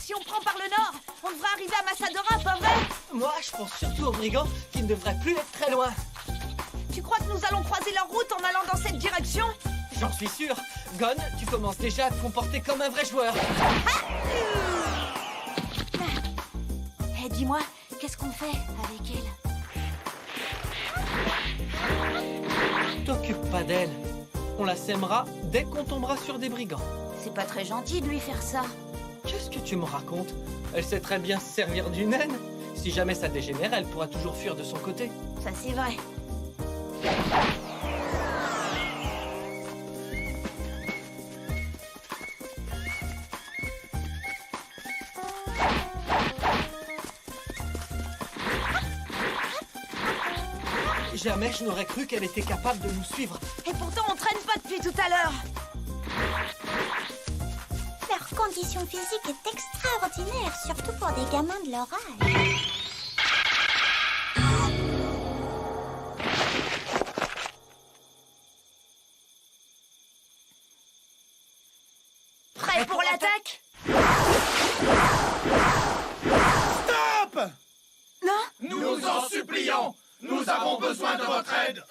Si on prend par le nord, on devrait arriver à Massadora, pas vrai? Moi, je pense surtout aux brigands qui ne devraient plus être très loin. Tu crois que nous allons croiser leur route en allant dans cette direction? J'en suis sûr. Gon, tu commences déjà à te comporter comme un vrai joueur. Eh, dis-moi, qu'est-ce qu'on fait avec elle? T'occupe pas d'elle. On la sèmera dès qu'on tombera sur des brigands. C'est pas très gentil de lui faire ça. Qu'est-ce que tu me racontes? Elle sait très bien se servir d'une naine. Si jamais ça dégénère, elle pourra toujours fuir de son côté. Ça, c'est vrai. Jamais je n'aurais cru qu'elle était capable de nous suivre. Et pourtant, on traîne pas depuis tout à l'heure. Leur condition physique est extraordinaire, surtout pour des gamins de leur âge. Prêt pour l'attaque? Stop! Non? Nous en supplions! Nous avons besoin de votre aide!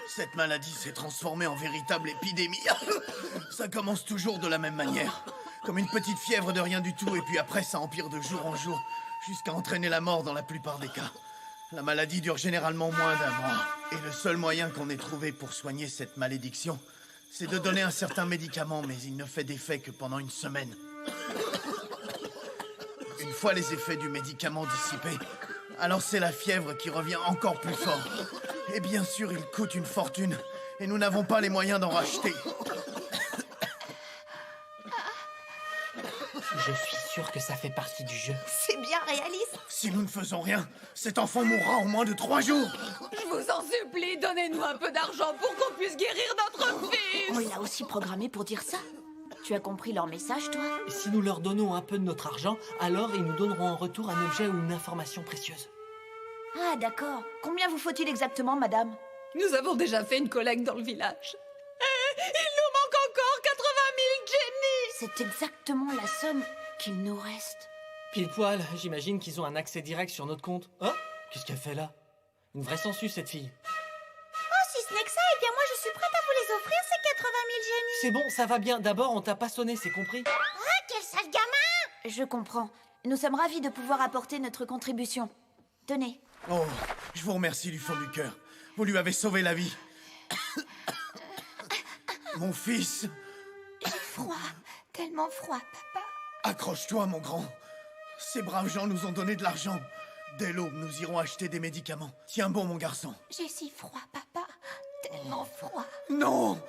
Cette maladie s'est transformée en véritable épidémie. Ça commence toujours de la même manière. Comme une petite fièvre de rien du tout, et puis après ça empire de jour en jour, jusqu'à entraîner la mort dans la plupart des cas. La maladie dure généralement moins d'1 mois. Et le seul moyen qu'on ait trouvé pour soigner cette malédiction, c'est de donner un certain médicament, mais il ne fait d'effet que pendant 1 semaine. Une fois les effets du médicament dissipés, alors c'est la fièvre qui revient encore plus fort. Et bien sûr, il coûte une fortune, et nous n'avons pas les moyens d'en racheter. Je suis sûr que ça fait partie du jeu. C'est bien réaliste. Si nous ne faisons rien, cet enfant mourra en moins de 3 jours. Je vous en supplie, donnez-nous un peu d'argent pour qu'on puisse guérir notre fils. On l'a aussi programmé pour dire ça. Tu as compris leur message, toi? Et si nous leur donnons un peu de notre argent, alors ils nous donneront en retour un objet ou une information précieuse. Ah, d'accord. Combien vous faut-il exactement, madame? Nous avons déjà fait une collecte dans le village. Et il nous manque encore 80 000 Jenny. C'est exactement la somme qu'il nous reste. Pile poil, j'imagine qu'ils ont un accès direct sur notre compte. Hein? Qu'est-ce qu'elle fait là? Une vraie sangsue, cette fille. Oh, si ce n'est que ça, eh bien moi je suis prête à vous les offrir, ces 80 000 génies. C'est bon, ça va bien. D'abord, on t'a pas sonné, c'est compris? Ah, quel sale gamin! Je comprends. Nous sommes ravis de pouvoir apporter notre contribution. Tenez. Oh, je vous remercie du fond du cœur. Vous lui avez sauvé la vie. Mon fils, Froid, tellement froid, papa. accroche-toi, mon grand. Ces braves gens nous ont donné de l'argent. Dès l'aube, nous irons acheter des médicaments. Tiens bon, mon garçon. J'ai si froid, papa. Tellement froid. Non!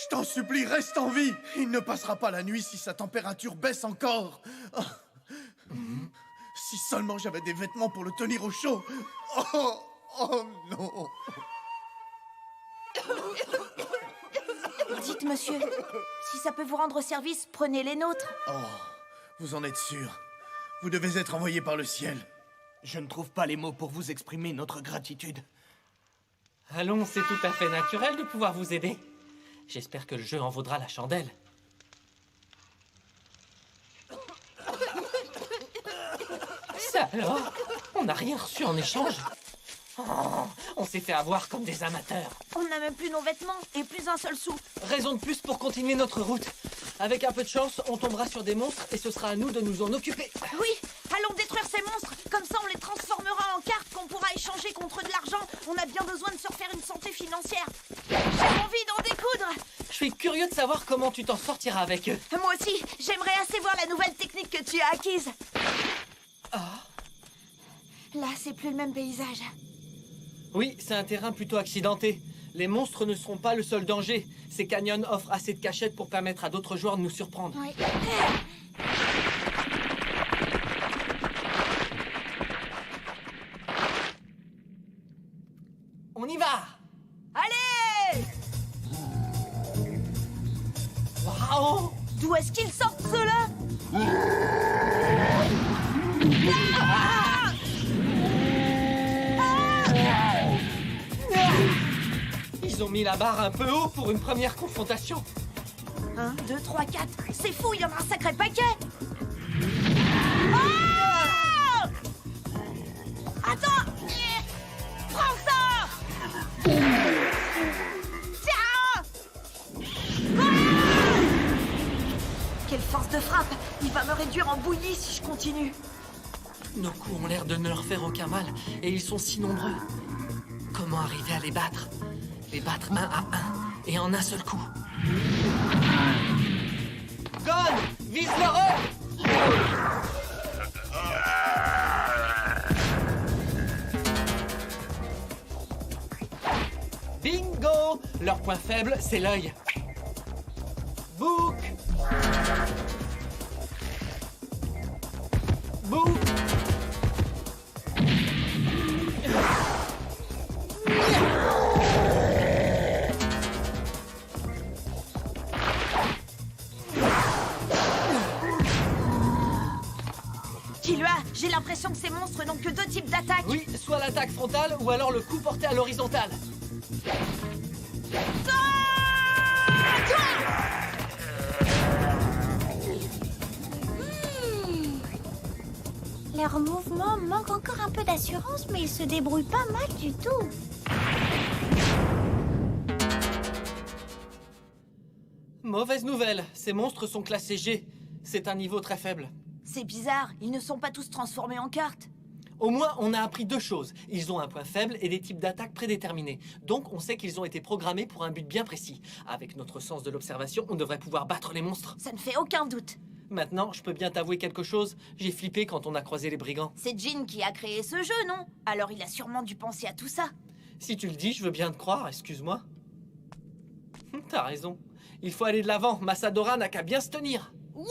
Je t'en supplie, reste en vie! Il ne passera pas la nuit si sa température baisse encore. Oh. Si seulement j'avais des vêtements pour le tenir au chaud. Oh, oh non! Dites, monsieur, si ça peut vous rendre service, prenez les nôtres. Oh, vous en êtes sûr? Vous devez être envoyé par le ciel. Je ne trouve pas les mots pour vous exprimer notre gratitude. Allons, c'est tout à fait naturel de pouvoir vous aider. J'espère que le jeu en vaudra la chandelle. Ça alors? On n'a rien reçu en échange? Oh, on s'est fait avoir comme des amateurs. On n'a même plus nos vêtements et plus un seul sou. Raison de plus pour continuer notre route. Avec un peu de chance, on tombera sur des monstres et ce sera à nous de nous en occuper. Oui, allons détruire ces monstres. Comme ça, on les transformera en cartes qu'on pourra échanger contre de l'argent. On a bien besoin de se refaire une santé financière. J'ai envie d'en découdre. Je suis curieux de savoir comment tu t'en sortiras avec eux. Moi aussi, j'aimerais assez voir la nouvelle technique que tu as acquise. Là, c'est plus le même paysage. Oui, c'est un terrain plutôt accidenté. Les monstres ne seront pas le seul danger. Ces canyons offrent assez de cachettes pour permettre à d'autres joueurs de nous surprendre. Oui. On y va! Allez! Waouh! D'où est-ce qu'ils sortent, ceux-là? Ah! Ah! Ils ont mis la barre un peu haut pour une première confrontation. 1, 2, 3, 4. C'est fou, il y en a un sacré paquet. Oh! Attends! Prends ça! Tiens! Ah! Quelle force de frappe! Il va me réduire en bouillie si je continue. Nos coups ont l'air de ne leur faire aucun mal, et ils sont si nombreux. Comment arriver à les battre? Les battre un à un, et en un seul coup. Gon! Vise leur œil! Bingo! Leur point faible, c'est l'œil. Book! Book! Killua, j'ai l'impression que ces monstres n'ont que 2 types d'attaques. Oui, soit l'attaque frontale ou alors le coup porté à l'horizontale. Leur mouvement manque encore un peu d'assurance, mais ils se débrouillent pas mal du tout. Mauvaise nouvelle, ces monstres sont classés G. C'est un niveau très faible. C'est bizarre, ils ne sont pas tous transformés en cartes. Au moins, on a appris 2 choses. Ils ont un point faible et des types d'attaques prédéterminés. Donc, on sait qu'ils ont été programmés pour un but bien précis. Avec notre sens de l'observation, on devrait pouvoir battre les monstres. Ça ne fait aucun doute. Maintenant, je peux bien t'avouer quelque chose. J'ai flippé quand on a croisé les brigands. C'est Jin qui a créé ce jeu, non? Alors il a sûrement dû penser à tout ça. Si tu le dis, je veux bien te croire, excuse-moi. T'as raison. Il faut aller de l'avant. Masadora n'a qu'à bien se tenir. Ouais!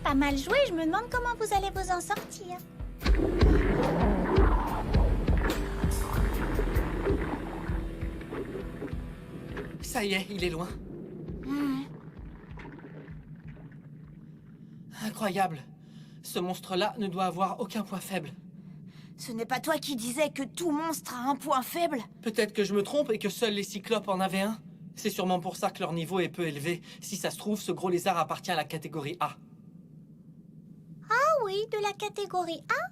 Pas mal joué, je me demande comment vous allez vous en sortir. Ça y est, il est loin. Incroyable. Ce monstre-là ne doit avoir aucun point faible. Ce n'est pas toi qui disais que tout monstre a un point faible? Peut-être que je me trompe et que seuls les cyclopes en avaient un. C'est sûrement pour ça que leur niveau est peu élevé. Si ça se trouve, ce gros lézard appartient à la catégorie A. Ah oui, de la catégorie A.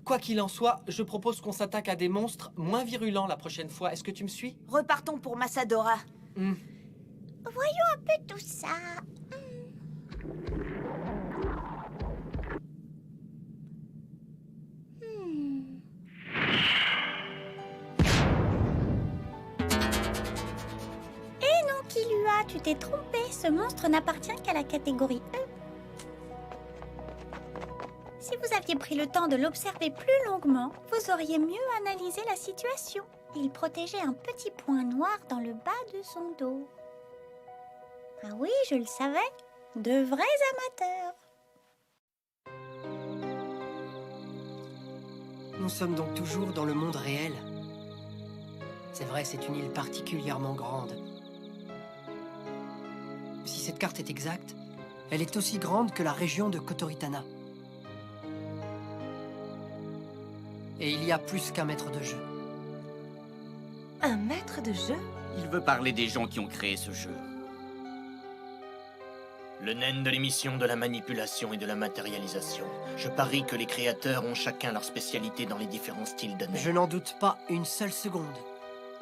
Quoi qu'il en soit, je propose qu'on s'attaque à des monstres moins virulents la prochaine fois. Est-ce que tu me suis? Repartons pour Masadora. Voyons un peu tout ça. Eh non, Killua, tu t'es trompé. Ce monstre n'appartient qu'à la catégorie E. Si vous aviez pris le temps de l'observer plus longuement, vous auriez mieux analysé la situation. Il protégeait un petit point noir dans le bas de son dos. Ah oui, je le savais. De vrais amateurs. Nous sommes donc toujours dans le monde réel. C'est vrai, c'est une île particulièrement grande. Si cette carte est exacte, elle est aussi grande que la région de Kotoritana. Et il y a plus qu'un maître de jeu. Un maître de jeu? Il veut parler des gens qui ont créé ce jeu. Le naine de l'émission de la manipulation et de la matérialisation. Je parie que les créateurs ont chacun leur spécialité dans les différents styles de naine. Je n'en doute pas une seule seconde.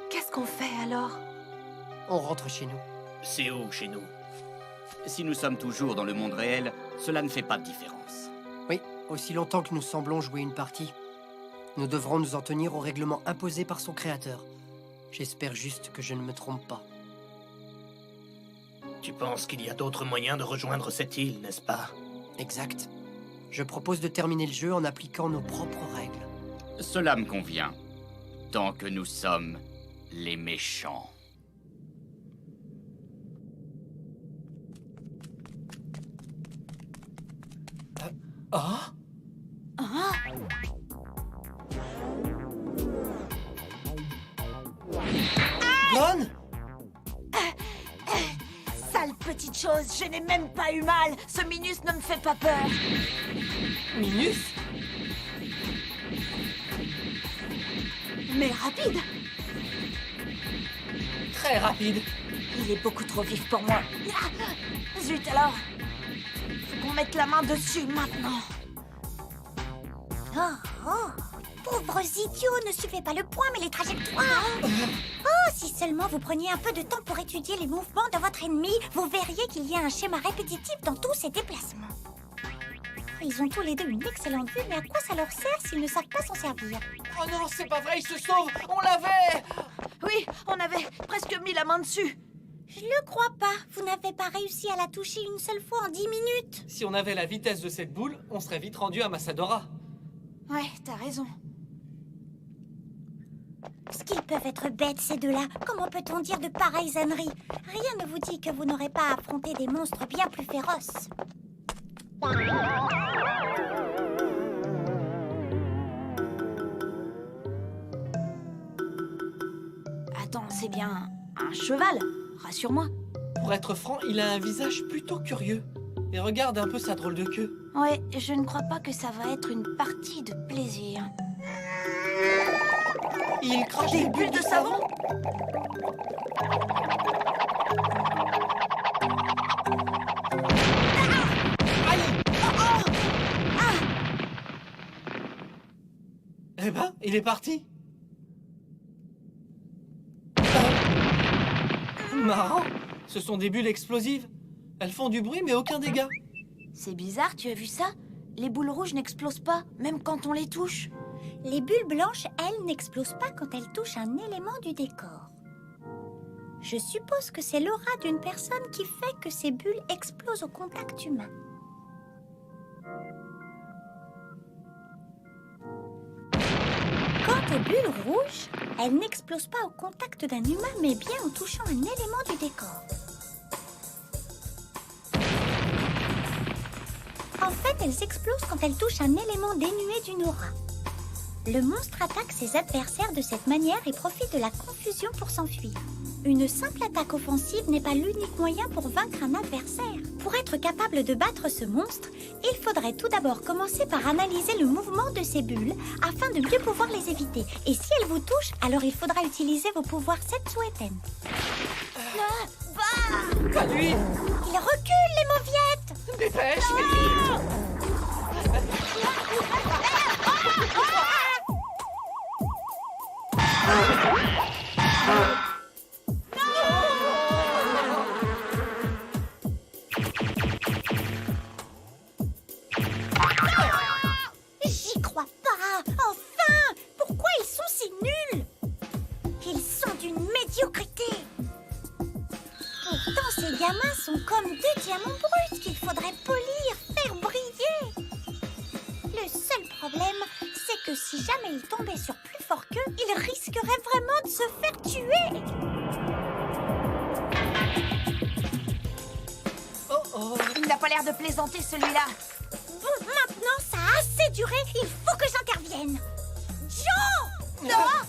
Qu'est-ce qu'on fait alors? On rentre chez nous. C'est où chez nous? Si nous sommes toujours dans le monde réel, cela ne fait pas de différence. Oui, aussi longtemps que nous semblons jouer une partie. Nous devrons nous en tenir au règlement imposé par son créateur. J'espère juste que je ne me trompe pas. Tu penses qu'il y a d'autres moyens de rejoindre cette île, n'est-ce pas? Exact. Je propose de terminer le jeu en appliquant nos propres règles. Cela me convient. Tant que nous sommes les méchants. Ah? Ah! chose, je n'ai même pas eu mal. Ce Minus ne me fait pas peur. Minus? Mais rapide. Très rapide. Il est beaucoup trop vif pour moi. Ah, zut alors. Faut qu'on mette la main dessus maintenant. Pauvres idiots, ne suivez pas le point, mais les trajectoires. Oh, si seulement vous preniez un peu de temps pour étudier les mouvements de votre ennemi, vous verriez qu'il y a un schéma répétitif dans tous ses déplacements. Ils ont tous les deux une excellente vue, mais à quoi ça leur sert s'ils ne savent pas s'en servir? Oh non, c'est pas vrai, il se sauve. On l'avait. Oui, on avait presque mis la main dessus. Je le crois pas. Vous n'avez pas réussi à la toucher une seule fois en 10 minutes. Si on avait la vitesse de cette boule, on serait vite rendu à Massadora. Ouais, t'as raison. Ce qu'ils peuvent être bêtes, ces deux-là. Comment peut-on dire de pareilles âneries? Rien ne vous dit que vous n'aurez pas affronté des monstres bien plus féroces. Attends, c'est bien un cheval, rassure-moi. Pour être franc, il a un visage plutôt curieux. Et regarde un peu sa drôle de queue. Ouais, je ne crois pas que ça va être une partie de plaisir. Il crache Des bulles de savon? Eh ben, il est parti. Marrant. Ce sont des bulles explosives. Elles font du bruit, mais aucun dégât. C'est bizarre, tu as vu ça? Les boules rouges n'explosent pas, même quand on les touche. Les bulles blanches, elles, n'explosent pas quand elles touchent un élément du décor. Je suppose que c'est l'aura d'une personne qui fait que ces bulles explosent au contact humain. Quant aux bulles rouges, elles n'explosent pas au contact d'un humain, mais bien en touchant un élément du décor. En fait, elles explosent quand elles touchent un élément dénué d'une aura. Le monstre attaque ses adversaires de cette manière et profite de la confusion pour s'enfuir. Une simple attaque offensive n'est pas l'unique moyen pour vaincre un adversaire. Pour être capable de battre ce monstre, il faudrait tout d'abord commencer par analyser le mouvement de ces bulles afin de mieux pouvoir les éviter. Et si elles vous touchent, alors il faudra utiliser vos pouvoirs Setsueten. Pas lui. Il recule, les mauviettes! Dépêche, J'y crois pas! Enfin! Pourquoi ils sont si nuls? Ils sont d'une médiocrité! Pourtant, ces gamins sont comme deux diamants bruts qu'il faudrait polir, faire briller! Le seul problème, c'est que si jamais ils tombaient sur plus fort qu'eux, ils risqueraient vraiment de se faire tuer! Oh oh. Il n'a pas l'air de plaisanter, celui-là. Bon, maintenant, ça a assez duré, il faut que j'intervienne! Joe! Non!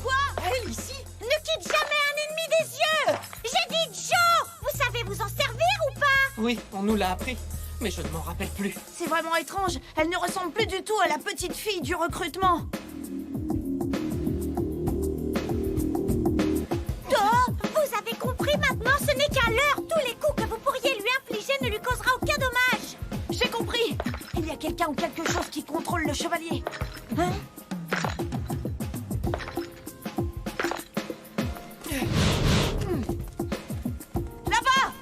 Quoi? Elle, ici? Ne quitte jamais un ennemi des yeux! J'ai dit Joe! Vous savez vous en servir ou pas? Oui, on nous l'a appris. Mais je ne m'en rappelle plus. C'est vraiment étrange. Elle ne ressemble plus du tout à la petite fille du recrutement. Oh, vous avez compris maintenant, ce n'est qu'à l'heure. Tous les coups que vous pourriez lui infliger ne lui causera aucun dommage. J'ai compris. Il y a quelqu'un ou quelque chose qui contrôle le chevalier. Hein? Là-bas!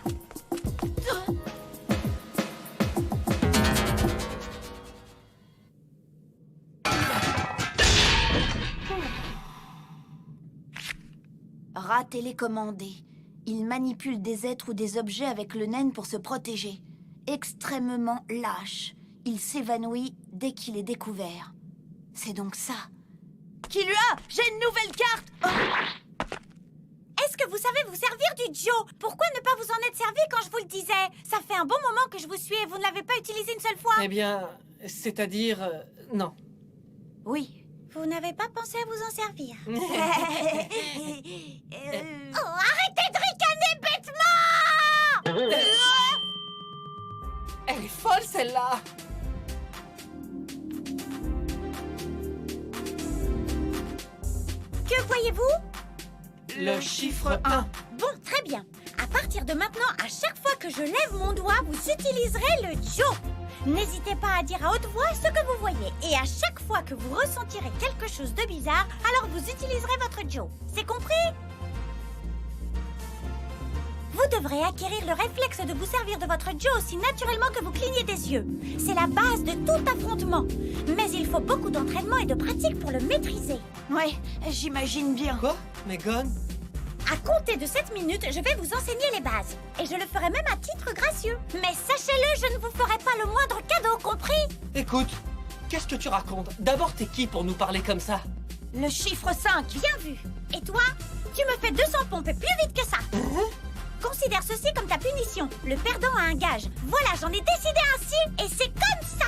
Rat télécommandé. Il manipule des êtres ou des objets avec le naine pour se protéger. Extrêmement lâche. Il s'évanouit dès qu'il est découvert. C'est donc ça. Qui lui a? J'ai une nouvelle carte! Oh! Est-ce que vous savez vous servir du Joe? Pourquoi ne pas vous en être servi quand je vous le disais? Ça fait un bon moment que je vous suis et vous ne l'avez pas utilisé une seule fois. Eh bien, c'est-à-dire... non. Oui. Vous n'avez pas pensé à vous en servir. Euh, Oh, arrêtez de ricaner bêtement! Elle est folle, celle-là! Que voyez-vous? Le chiffre 1. Bon, très bien. À partir de maintenant, à chaque fois que je lève mon doigt, vous utiliserez le Joe. N'hésitez pas à dire à haute voix ce que vous voyez. Et à chaque fois que vous ressentirez quelque chose de bizarre, alors vous utiliserez votre Joe. C'est compris? Vous devrez acquérir le réflexe de vous servir de votre Joe aussi naturellement que vous clignez des yeux. C'est la base de tout affrontement. Mais il faut beaucoup d'entraînement et de pratique pour le maîtriser. Ouais, j'imagine bien. Quoi? Megan? À compter de 7 minutes, je vais vous enseigner les bases. Et je le ferai même à titre gracieux. Mais sachez-le, je ne vous ferai pas le moindre cadeau, compris? Écoute, qu'est-ce que tu racontes? D'abord, t'es qui pour nous parler comme ça? Le chiffre 5. Bien vu. Et toi, tu me fais 200 pompes plus vite que ça. Considère ceci comme ta punition. Le perdant a un gage. Voilà, j'en ai décidé ainsi et c'est comme ça.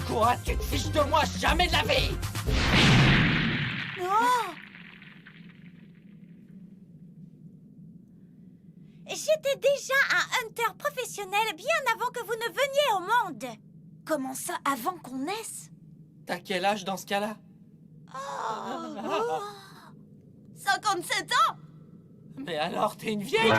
Quoi? Tu te fiches de moi? Jamais de la vie! Oh! J'étais déjà un hunter professionnel bien avant que vous ne veniez au monde. Comment ça, avant qu'on naisse? T'as quel âge dans ce cas-là? 57 ans? Mais alors, t'es une vieille!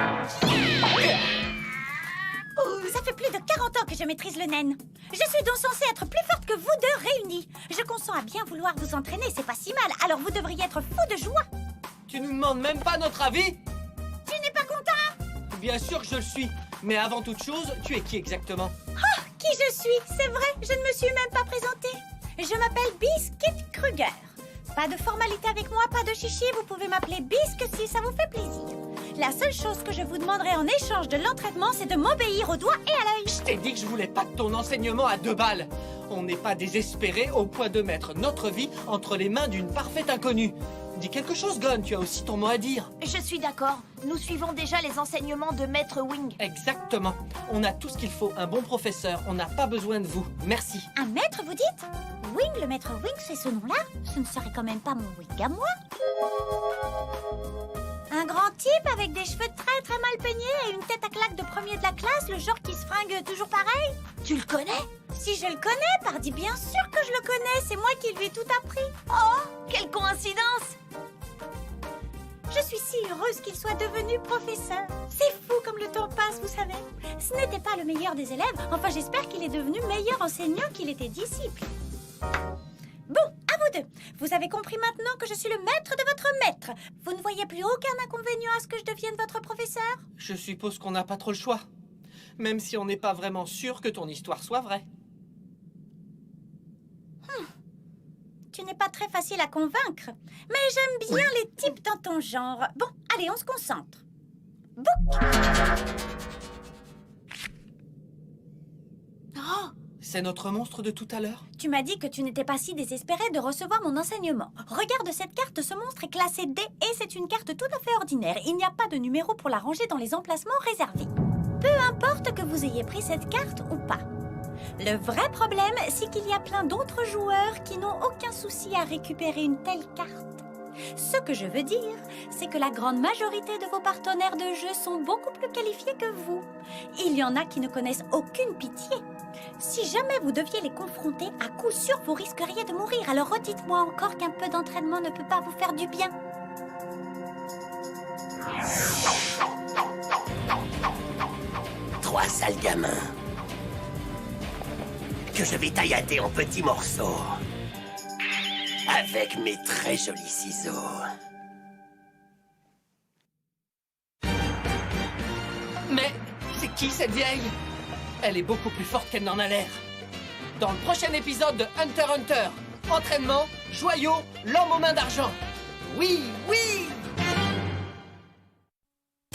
Ça fait plus de 40 ans que je maîtrise le naine. Je suis donc censée être plus forte que vous deux réunis. Je consens à bien vouloir vous entraîner, c'est pas si mal. Alors vous devriez être fou de joie. Tu nous demandes même pas notre avis? Tu n'es pas content? Bien sûr que je le suis. Mais avant toute chose, tu es qui exactement? Qui je suis? C'est vrai, je ne me suis même pas présentée. Je m'appelle Biscuit Kruger. Pas de formalité avec moi, pas de chichi, vous pouvez m'appeler Bisque si ça vous fait plaisir. La seule chose que je vous demanderai en échange de l'entraînement, c'est de m'obéir au doigt et à l'œil. Je t'ai dit que je voulais pas de ton enseignement à 2 balles. On n'est pas désespéré au point de mettre notre vie entre les mains d'une parfaite inconnue. Dis quelque chose, Gon, tu as aussi ton mot à dire. Je suis d'accord. Nous suivons déjà les enseignements de Maître Wing. Exactement. On a tout ce qu'il faut, un bon professeur. On n'a pas besoin de vous. Merci. Un maître, vous dites? Wing, le maître Wing, c'est ce nom-là? Ce ne serait quand même pas mon Wing à moi. Un grand type avec des cheveux très très mal peignés et une tête à claque de premier de la classe, le genre qui se fringue toujours pareil? Tu le connais? Si je le connais, pardi, bien sûr que je le connais, c'est moi qui lui ai tout appris. Oh, quelle coïncidence! Je suis si heureuse qu'il soit devenu professeur. C'est fou comme le temps passe, vous savez. Ce n'était pas le meilleur des élèves, enfin j'espère qu'il est devenu meilleur enseignant qu'il était disciple. Bon, à vous deux. Vous avez compris maintenant que je suis le maître de votre maître. Vous ne voyez plus aucun inconvénient à ce que je devienne votre professeur? Je suppose qu'on n'a pas trop le choix. Même si on n'est pas vraiment sûr que ton histoire soit vraie. Tu n'es pas très facile à convaincre. Mais j'aime bien les types dans ton genre. Bon, allez, on se concentre. Bouk! Oh, C'est notre monstre de tout à l'heure? Tu m'as dit que tu n'étais pas si désespéré de recevoir mon enseignement. Regarde cette carte, ce monstre est classé D et c'est une carte tout à fait ordinaire. Il n'y a pas de numéro pour la ranger dans les emplacements réservés. Peu importe que vous ayez pris cette carte ou pas. Le vrai problème, c'est qu'il y a plein d'autres joueurs qui n'ont aucun souci à récupérer une telle carte. Ce que je veux dire, c'est que la grande majorité de vos partenaires de jeu sont beaucoup plus qualifiés que vous. Il y en a qui ne connaissent aucune pitié. Si jamais vous deviez les confronter, à coup sûr, vous risqueriez de mourir. Alors redites-moi encore qu'un peu d'entraînement ne peut pas vous faire du bien. Trois sales gamins que je vais taillader en petits morceaux avec mes très jolis ciseaux. Mais c'est qui cette vieille? Elle est beaucoup plus forte qu'elle n'en a l'air. Dans le prochain épisode de Hunter x Hunter, entraînement, joyau, l'homme aux mains d'argent. Oui, oui!